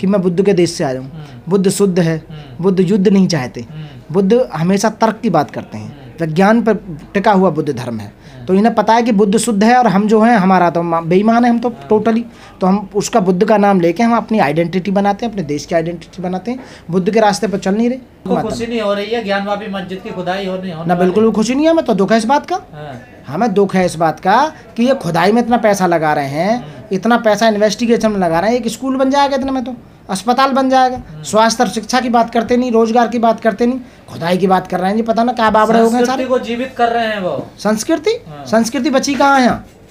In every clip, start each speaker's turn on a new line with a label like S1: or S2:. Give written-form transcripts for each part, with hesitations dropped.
S1: कि मैं बुद्ध के देश से आया हूँ। बुद्ध शुद्ध है, बुद्ध युद्ध नहीं चाहते, बुद्ध हमेशा तर्क की बात करते हैं, विज्ञान पर टिका हुआ बुद्ध धर्म है। तो इन्हें पता है कि बुद्ध शुद्ध है और हम जो हैं हमारा तो बेईमान है, हम तो टोटली। तो हम उसका बुद्ध का नाम लेके हम अपनी आइडेंटिटी बनाते हैं, अपने देश की आइडेंटिटी बनाते हैं, बुद्ध के रास्ते पर चल नहीं रहे।
S2: खुशी नहीं हो रही है ज्ञानवापी मस्जिद की खुदाई हो नहीं
S1: ना, बिल्कुल भी खुशी नहीं है, हमें तो दुख है इस बात का। हमें दुख है इस बात का कि ये खुदाई में इतना पैसा लगा रहे हैं, इतना पैसा इन्वेस्टिगेशन में लगा रहे हैं। एक स्कूल बन जाएगा इतने में, तो अस्पताल बन जाएगा। स्वास्थ्य और शिक्षा की बात करते नहीं, रोजगार की बात करते नहीं, खुदाई की बात कर रहे हैं जी। पता ना क्या बाबड़े हो गए सारे।
S2: को जीवित कर रहे हैं वो।
S1: संस्कृति बची कहाँ है?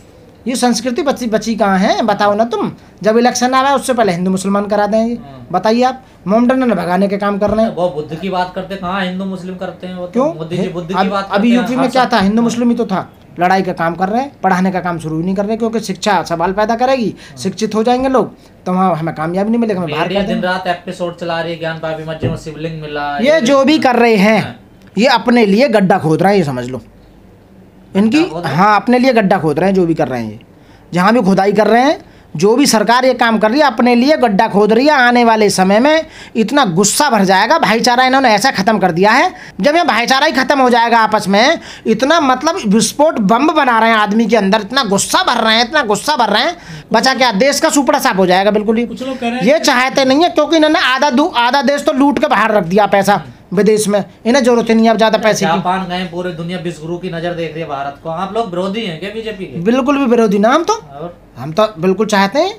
S1: ये संस्कृति बची कहाँ है? बताओ ना तुम। जब इलेक्शन आया उससे पहले हिंदू मुसलमान करा देंगे, बताइए आप। मोमडन भगाने के काम कर रहे हैं।
S2: वो बुद्ध की बात करते, कहाँ हिंदू मुस्लिम करते हैं वो?
S1: क्यों?
S2: मोदी जी बुद्ध की बात
S1: अभी यूपी में क्या था? हिंदू मुस्लिम ही तो था। लड़ाई का काम कर रहे हैं, पढ़ाने का काम शुरू नहीं कर रहे, क्योंकि शिक्षा सवाल पैदा करेगी। शिक्षित हो जाएंगे लोग तो वहाँ हमें कामयाबी नहीं मिलेगा, हमें बाहर कर देंगे।
S2: दिन रात एपिसोड चला रही है, ज्ञानवापी मस्जिद में शिवलिंग मिला।
S1: ये जो भी कर रहे हैं ये अपने लिए गड्ढा खोद रहे हैं, ये समझ लो इनकी। हाँ, अपने लिए गड्ढा खोद रहे हैं जो भी कर रहे हैं। जहाँ भी खुदाई कर रहे हैं, जो भी सरकार ये काम कर रही है, अपने लिए गड्ढा खोद रही है। आने वाले समय में इतना गुस्सा भर जाएगा। भाईचारा इन्होंने ऐसा खत्म कर दिया है, जब ये भाईचारा ही खत्म हो जाएगा आपस में, इतना मतलब विस्फोट बम बना रहे हैं आदमी के अंदर, इतना गुस्सा भर रहे हैं, इतना गुस्सा भर रहे हैं, बचा क्या? देश का सुपड़ा साफ हो जाएगा बिल्कुल ही। ये चाहते नहीं है, क्योंकि इन्होंने आधा देश तो लूट के बाहर रख दिया पैसा विदेश में। इन्हें जरूरत ही नहीं है अब ज्यादा पैसे की।
S2: जापान गए, पूरे दुनिया विश्वगुरु की नजर देख रही है भारत को। आप लोग विरोधी हैं क्या बीजेपी के?
S1: बिल्कुल भी विरोधी ना, हम तो बिल्कुल चाहते हैं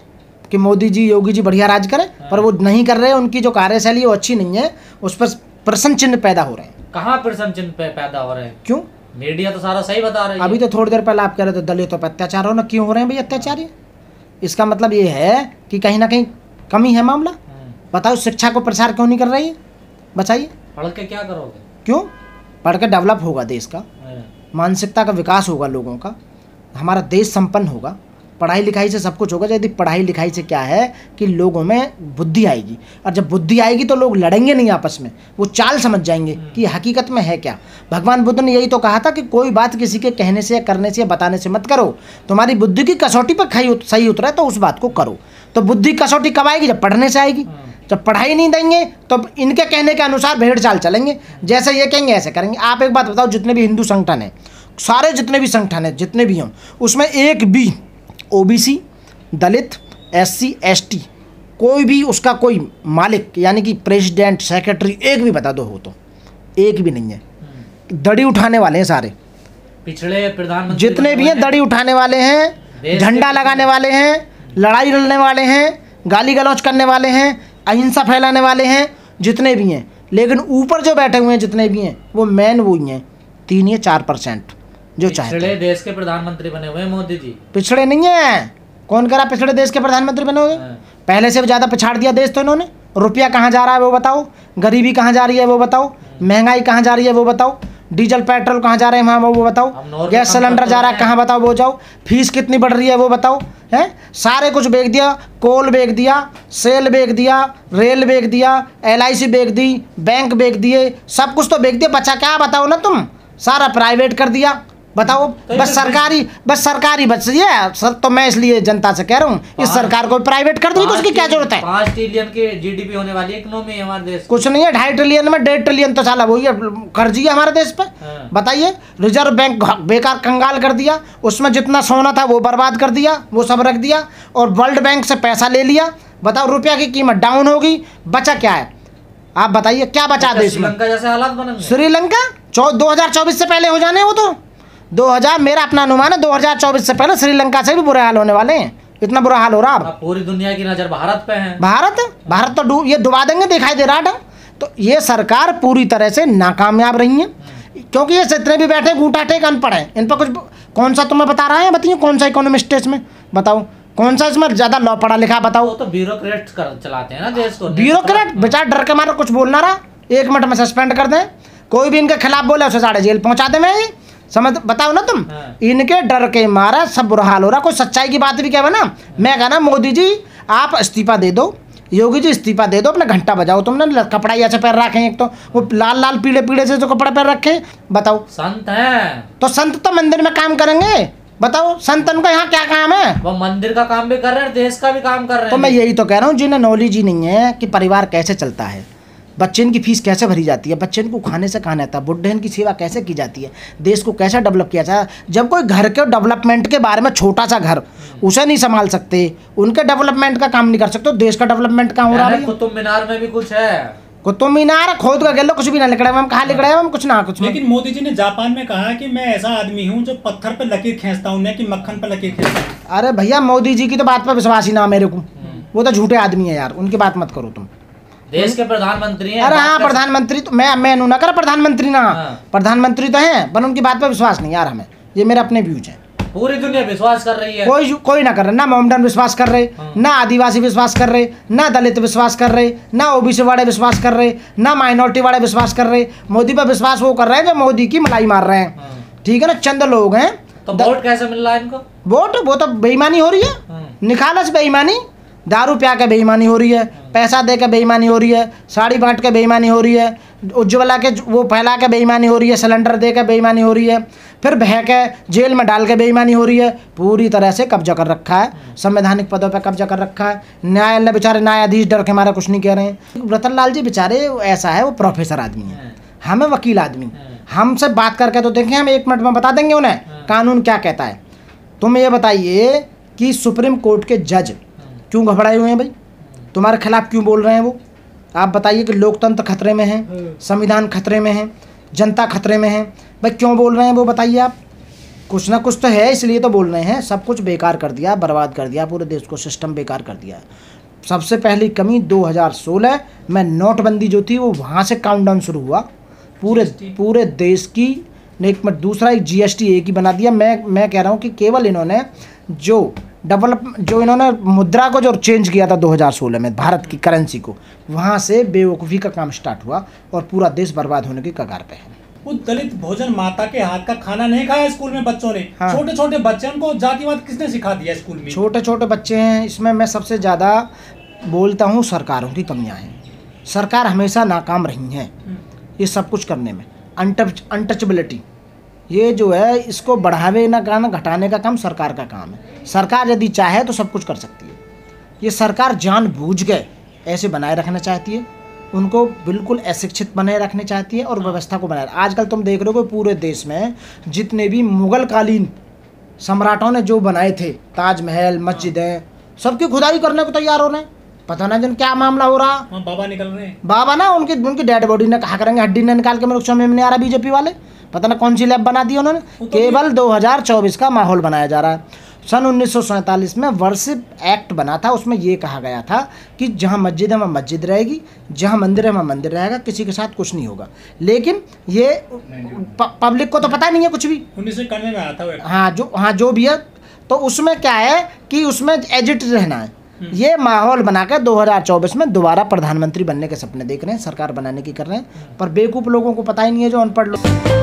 S1: कि मोदी जी, योगी जी बढ़िया राज करें, पर वो नहीं कर रहे हैं। उनकी जो कार्यशैली है वो अच्छी नहीं है, उस पर प्रश्न चिन्ह पैदा हो रहे हैं।
S2: कहाँ प्रश्न चिन्ह पैदा हो रहे हैं?
S1: क्यों?
S2: मीडिया तो सारा सही बता रही है।
S1: अभी तो थोड़ी देर पहले आप कह रहे थे दलितों पर अत्याचार हो ना, क्यों हो रहे हैं भाई अत्याचार? इसका मतलब ये है कि कहीं ना कहीं कमी है मामला। बताओ, शिक्षा को प्रसार क्यों नहीं कर रही है? बताइए।
S2: पढ़ के क्या करोगे?
S1: क्यों? पढ़ के डेवलप होगा देश का, मानसिकता का विकास होगा लोगों का, हमारा देश संपन्न होगा। पढ़ाई लिखाई से सब कुछ होगा। यदि पढ़ाई लिखाई से क्या है कि लोगों में बुद्धि आएगी, और जब बुद्धि आएगी तो लोग लड़ेंगे नहीं आपस में, वो चाल समझ जाएंगे कि हकीकत में है क्या। भगवान बुद्ध ने यही तो कहा था कि कोई बात किसी के कहने से, करने से, बताने से मत करो। तुम्हारी बुद्धि की कसौटी पर सही उतरा तो उस बात को करो। तो बुद्धि कसौटी कब आएगी? जब पढ़ने से आएगी। जब पढ़ाई नहीं देंगे तो इनके कहने के अनुसार भेड़ चाल चलेंगे, जैसे ये कहेंगे ऐसे करेंगे। आप एक बात बताओ, जितने भी हिंदू संगठन हैं, सारे जितने भी संगठन हैं, जितने भी हों, उसमें एक भी ओबीसी, दलित, एससी, एसटी, कोई भी उसका कोई मालिक यानी कि प्रेसिडेंट, सेक्रेटरी, एक भी बता दो हो तो? एक भी नहीं है। दड़ी उठाने वाले हैं सारे,
S2: पिछड़े प्रधानमंत्री
S1: जितने भी हैं दड़ी उठाने वाले हैं, झंडा लगाने वाले हैं, लड़ाई लड़ने वाले हैं, गाली गलौज करने वाले हैं, अहिंसा फैलाने वाले हैं, जितने भी हैं। लेकिन ऊपर जो बैठे हुए हैं जितने भी हैं, वो मैन वो ही हैं 3 या 4% जो चाहते हैं।
S2: पिछड़े देश के प्रधानमंत्री बने हुए मोदी जी।
S1: पिछड़े नहीं है। कौन करा पिछड़े देश के प्रधानमंत्री बने हुए? पहले से भी ज़्यादा पिछाड़ दिया देश तो इन्होंने। रुपया कहाँ जा रहा है वो बताओ, गरीबी कहाँ जा रही है वो बताओ, महंगाई कहाँ जा रही है वो बताओ, डीजल पेट्रोल कहाँ जा रहे हैं वहाँ वो बताओ, गैस सिलेंडर जा रहा है कहाँ बताओ वो जाओ, फीस कितनी बढ़ रही है वो बताओ। हैं, सारे कुछ बेच दिया। कोल बेच दिया, सेल बेच दिया, रेल बेच दिया, LIC बेच दी, बैंक बेच दिए, सब कुछ तो बेच दिया। बचा क्या बताओ ना तुम? सारा प्राइवेट कर दिया। बताओ, बस सरकारी बच रही है सर। तो मैं इसलिए जनता से कह रहा हूँ, इस सरकार को प्राइवेट कर दो, तो उसकी क्या जरूरत है?
S2: 5 ट्रिलियन के GDP होने वाली इकोनॉमी है हमारे देश।
S1: कुछ नहीं है, 2.5 ट्रिलियन में 1.5 ट्रिलियन तो साला वही है कर्जी है हमारे देश पर। बताइए, रिजर्व बैंक बेकार कंगाल कर दिया, उसमें जितना सोना था वो बर्बाद कर दिया, वो सब रख दिया, और वर्ल्ड बैंक से पैसा ले लिया। बताओ, रुपया की कीमत डाउन होगी, बचा क्या है? आप बताइए क्या बचा देश में?
S2: श्रीलंका जैसे हालात बनेंगे।
S1: श्रीलंका 2024 से पहले हो जाने, वो तो 2000, मेरा अपना अनुमान है 2024 से पहले श्रीलंका से भी बुरे हाल होने वाले हैं। इतना बुरा हाल हो रहा है।
S2: पूरी दुनिया की नजर भारत पे है।
S1: भारत तो ये डुबा देंगे, दिखाई दे रहा है। तो ये सरकार पूरी तरह से नाकामयाब रही है, क्योंकि ये जितने भी बैठे गूंठा टेक अनपढ़ हैं। इन पर कुछ कौन सा तुम्हें बता रहा है? बताइए कौन सा इकोनॉमिस्ट है इसमें? बताओ कौन सा इसमें ज्यादा लॉ पढ़ा लिखा? बताओ।
S2: वो तो ब्यूरोक्रेट चलाते हैं ना देश को।
S1: ब्यूरोक्रेट बेचारा डर के मारे कुछ बोलना रहा, 1 मिनट में सस्पेंड कर दें। कोई भी इनके खिलाफ बोले उसे साढ़े जेल पहुंचा दे। मैं समझ, बताओ ना तुम। इनके डर के मारा सब बुरा हाल हो रहा। कोई सच्चाई की बात भी कहे ना, मैं कहना मोदी जी आप इस्तीफा दे दो, योगी जी इस्तीफा दे दो, अपना घंटा बजाओ। तुमने कपड़ा ही ऐसे पैर रखे, एक तो वो लाल लाल पीले पीले से जो कपड़े पैर रखे। बताओ,
S2: संत हैं
S1: तो संत तो मंदिर में काम करेंगे। बताओ संतन का यहाँ क्या काम है?
S2: वो मंदिर का काम भी कर रहे हैं, देश का भी काम कर रहे हैं।
S1: तो मैं यही तो कह रहा हूँ, जिन्हें नॉलेज ही नहीं है कि परिवार कैसे चलता है, बच्चे की फीस कैसे भरी जाती है, बच्चे को खाने से खाना आता है, बुढ़े की सेवा कैसे की जाती है, देश को कैसे डेवलप किया जाए। जब कोई घर के डेवलपमेंट के बारे में, छोटा सा घर उसे नहीं संभाल सकते, उनके डेवलपमेंट का काम नहीं कर सकते, तो देश का डेवलपमेंट कहाँ हो रहा है?
S2: कुतुब मीनार में भी कुछ है,
S1: कुतुब मीनार खोद का गेलो कुछ भी ना लिखड़ा है, हम कहाँ लिखड़ा है, हम कुछ ना कुछ।
S3: लेकिन मोदी जी ने जापान में कहा कि मैं ऐसा आदमी हूँ जो पत्थर पे लकीर खींचता हूँ, न कि मक्खन पे लकीर खींचता हूँ।
S1: अरे भैया मोदी जी की तो बात पर विश्वास ही ना मेरे को, वो तो झूठे आदमी है यार, उनकी बात मत करो तुम।
S2: देश के प्रधानमंत्री हैं।
S1: अरे हाँ प्रधानमंत्री तो मैं ना कर प्रधानमंत्री ना, प्रधानमंत्री तो हैं पर उनकी बात पर विश्वास नहीं यार हमें, ये मेरे अपने व्यूज हैं।
S2: पूरी दुनिया विश्वास कर रही है,
S1: कोई ना कर रहा, ना मोमडन विश्वास कर रहे, ना आदिवासी विश्वास कर रहे, ना दलित विश्वास कर रहे, ना ओबीसी वाले विश्वास कर रहे, ना माइनॉरिटी वाले विश्वास कर रहे। मोदी पर विश्वास वो कर रहे हैं जो मोदी की मलाई मार रहे हैं, ठीक है ना, चंद लोग हैं।
S2: तो वोट कैसे मिल रहा है इनको?
S1: वोट वो तो बेईमानी हो रही है, निखालस बेईमानी, दारू प्या के बेईमानी हो रही है, पैसा दे के बेईमानी हो रही है, साड़ी बांट के बेईमानी हो रही है, उज्ज्वला के वो फैला के बेईमानी हो रही है, सिलेंडर दे के बेईमानी हो रही है, फिर बह के जेल में डाल के बेईमानी हो रही है। पूरी तरह से कब्जा कर रखा है, संवैधानिक पदों पर कब्जा कर रखा है। न्यायालय बेचारे न्यायाधीश डर के हमारा कुछ नहीं कह रहे हैं। रतन लाल जी बेचारे ऐसा है, वो प्रोफेसर आदमी है, हमें वकील आदमी, हमसे बात करके तो देखें, हम 1 मिनट में बता देंगे उन्हें कानून क्या कहता है। तुम ये बताइए कि सुप्रीम कोर्ट के जज क्यों घबराए हुए हैं भाई, तुम्हारे खिलाफ क्यों बोल रहे हैं वो? आप बताइए कि लोकतंत्र खतरे में है, संविधान खतरे में है, जनता खतरे में है, भाई क्यों बोल रहे हैं वो बताइए आप? कुछ ना कुछ तो है, इसलिए तो बोल रहे हैं। सब कुछ बेकार कर दिया, बर्बाद कर दिया, पूरे देश को सिस्टम बेकार कर दिया। सबसे पहली कमी 2016 में नोटबंदी जो थी वो वहाँ से काउंटडाउन शुरू हुआ पूरे देश की। एक में दूसरा एक GST एक ही बना दिया। मैं कह रहा हूँ कि केवल इन्होंने जो इन्होंने मुद्रा को जो चेंज किया था 2016 में, भारत की करेंसी को, वहाँ से बेवकूफ़ी का काम स्टार्ट हुआ और पूरा देश बर्बाद होने की कगार पे है।
S3: वो दलित भोजन माता के हाथ का खाना नहीं खाया स्कूल में बच्चों ने। हाँ। छोटे छोटे बच्चे, उनको जातिवाद किसने सिखा दिया स्कूल में? छोटे
S1: छोटे बच्चे हैं। इसमें मैं सबसे ज़्यादा बोलता हूँ सरकारों की कमियाँ हैं। सरकार हमेशा नाकाम रही हैं ये सब कुछ करने में। अनटचबिलिटी ये जो है, इसको बढ़ावे ना घटाने का काम सरकार का काम है। सरकार यदि चाहे तो सब कुछ कर सकती है। ये सरकार जानबूझ के ऐसे बनाए रखना चाहती है, उनको बिल्कुल अशिक्षित बनाए रखने चाहती है और व्यवस्था को बनाए। आजकल तुम देख रहे हो कि पूरे देश में जितने भी मुगल कालीन सम्राटों ने जो बनाए थे, ताजमहल, मस्जिदें, सबकी खुदाई करने को तैयार हो रहे हैं। पता ना जिन क्या मामला हो रहा।
S3: बाबा निकल रहे हैं,
S1: बाबा ना उनकी डेड बॉडी ने कहा करेंगे, हड्डी ने निकाल के मेरे समझ में नहीं आ रहा। बीजेपी वाले पता ना कौन सी लैब बना दी उन्होंने। केवल 2024 का माहौल बनाया जा रहा है। सन 1947 में वर्शिप एक्ट बना था, उसमें ये कहा गया था कि जहाँ मस्जिद है वहाँ मस्जिद रहेगी, जहाँ मंदिर है वहाँ मंदिर रहेगा, किसी के साथ कुछ नहीं होगा। लेकिन ये पब्लिक को तो पता नहीं है कुछ भी।
S3: 19 करने में आता है।
S1: हाँ जो भी है, तो उसमें क्या है कि उसमें एजिट रहना है। ये माहौल बनाकर 2024 में दोबारा प्रधानमंत्री बनने के सपने देख रहे हैं, सरकार बनाने की कर रहे हैं, पर बेवकूफ़ लोगों को पता ही नहीं है, जो अनपढ़ लोग।